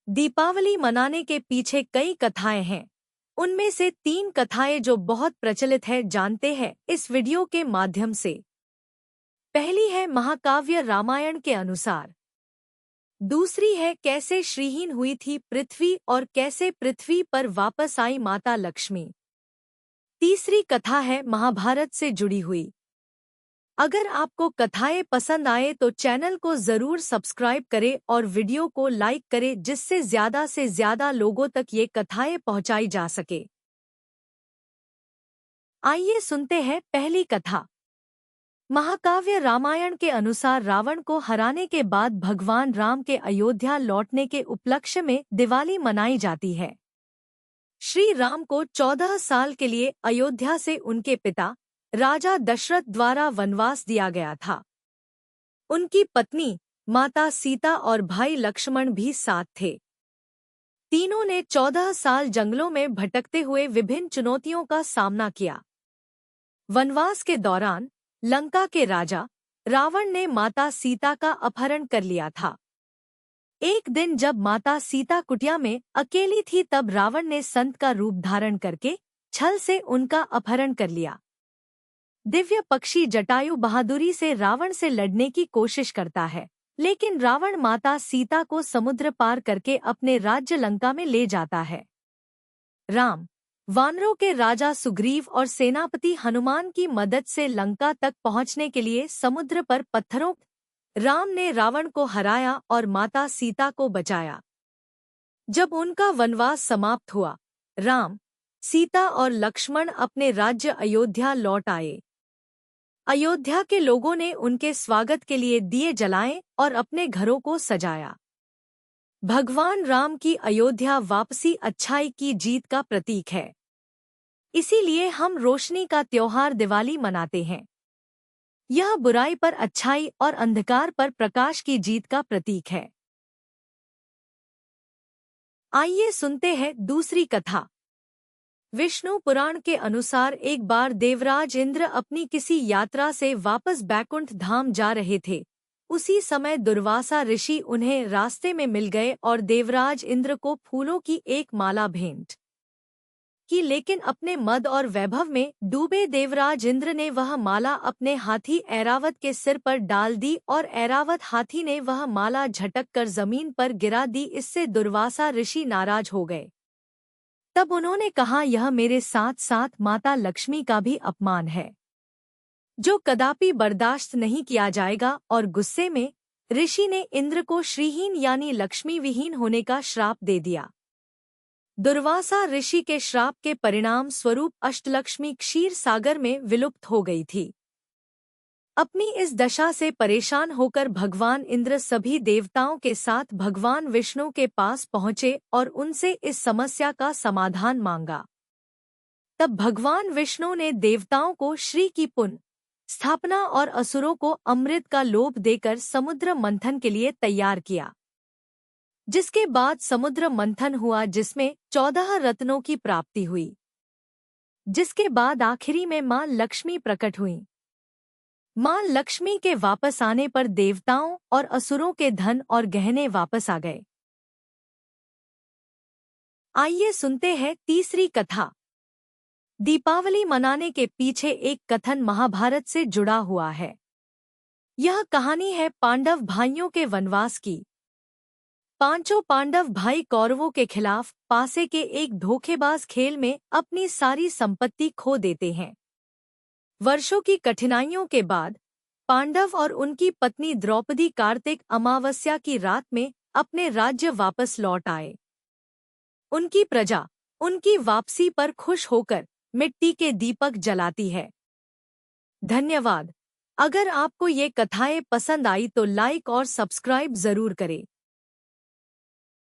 दीपावली मनाने के पीछे कई कथाएं हैं। उनमें से 3 कथाएं जो बहुत प्रचलित है जानते हैं इस वीडियो के माध्यम से। पहली है महाकाव्य रामायण के अनुसार। दूसरी है कैसे श्रीहीन हुई थी पृथ्वी और कैसे पृथ्वी पर वापस आई माता लक्ष्मी। तीसरी कथा है महाभारत से जुड़ी हुई। अगर आपको कथाएं पसंद आए तो चैनल को जरूर सब्सक्राइब करें और वीडियो को लाइक करें जिससे ज्यादा से ज्यादा लोगों तक ये कथाएं पहुंचाई जा सके। आइए सुनते हैं पहली कथा। महाकाव्य रामायण के अनुसार रावण को हराने के बाद भगवान राम के अयोध्या लौटने के उपलक्ष्य में दिवाली मनाई जाती है। श्री राम को 14 साल के लिए अयोध्या से उनके पिता राजा दशरथ द्वारा वनवास दिया गया था। उनकी पत्नी माता सीता और भाई लक्ष्मण भी साथ थे। तीनों ने 14 साल जंगलों में भटकते हुए विभिन्न चुनौतियों का सामना किया। वनवास के दौरान लंका के राजा रावण ने माता सीता का अपहरण कर लिया था। एक दिन जब माता सीता कुटिया में अकेली थी तब रावण ने संत का रूप धारण करके छल से उनका अपहरण कर लिया। दिव्य पक्षी जटायु बहादुरी से रावण से लड़ने की कोशिश करता है, लेकिन रावण माता सीता को समुद्र पार करके अपने राज्य लंका में ले जाता है। राम वानरों के राजा सुग्रीव और सेनापति हनुमान की मदद से लंका तक पहुंचने के लिए समुद्र पर पत्थरों राम ने रावण को हराया और माता सीता को बचाया। जब उनका वनवास समाप्त हुआ, राम, सीता और लक्ष्मण अपने राज्य अयोध्या लौट आए। अयोध्या के लोगों ने उनके स्वागत के लिए दिए जलाए और अपने घरों को सजाया। भगवान राम की अयोध्या वापसी अच्छाई की जीत का प्रतीक है। इसीलिए हम रोशनी का त्योहार दिवाली मनाते हैं। यह बुराई पर अच्छाई और अंधकार पर प्रकाश की जीत का प्रतीक है। आइए सुनते हैं दूसरी कथा। विष्णु पुराण के अनुसार एक बार देवराज इंद्र अपनी किसी यात्रा से वापस बैकुंठ धाम जा रहे थे। उसी समय दुर्वासा ऋषि उन्हें रास्ते में मिल गए और देवराज इंद्र को फूलों की एक माला भेंट की, लेकिन अपने मद और वैभव में डूबे देवराज इंद्र ने वह माला अपने हाथी ऐरावत के सिर पर डाल दी और ऐरावत हाथी ने वह माला झटक कर जमीन पर गिरा दी। इससे दुर्वासा ऋषि नाराज हो गए। तब उन्होंने कहा, यह मेरे साथ साथ माता लक्ष्मी का भी अपमान है जो कदापि बर्दाश्त नहीं किया जाएगा। और गुस्से में ऋषि ने इंद्र को श्रीहीन यानी लक्ष्मी विहीन होने का श्राप दे दिया। दुर्वासा ऋषि के श्राप के परिणाम स्वरूप अष्टलक्ष्मी क्षीर सागर में विलुप्त हो गई थी। अपनी इस दशा से परेशान होकर भगवान इंद्र सभी देवताओं के साथ भगवान विष्णु के पास पहुँचे और उनसे इस समस्या का समाधान मांगा। तब भगवान विष्णु ने देवताओं को श्री की पुनः स्थापना और असुरों को अमृत का लोभ देकर समुद्र मंथन के लिए तैयार किया, जिसके बाद समुद्र मंथन हुआ जिसमें 14 रत्नों की प्राप्ति हुई, जिसके बाद आखिरी में मां लक्ष्मी प्रकट हुईं। मां लक्ष्मी के वापस आने पर देवताओं और असुरों के धन और गहने वापस आ गए। आइए सुनते हैं तीसरी कथा। दीपावली मनाने के पीछे एक कथन महाभारत से जुड़ा हुआ है। यह कहानी है पांडव भाइयों के वनवास की। पांचों पांडव भाई कौरवों के खिलाफ पासे के एक धोखेबाज खेल में अपनी सारी संपत्ति खो देते हैं। वर्षों की कठिनाइयों के बाद पांडव और उनकी पत्नी द्रौपदी कार्तिक अमावस्या की रात में अपने राज्य वापस लौट आए। उनकी प्रजा उनकी वापसी पर खुश होकर मिट्टी के दीपक जलाती है। धन्यवाद। अगर आपको ये कथाएं पसंद आई तो लाइक और सब्सक्राइब जरूर करें।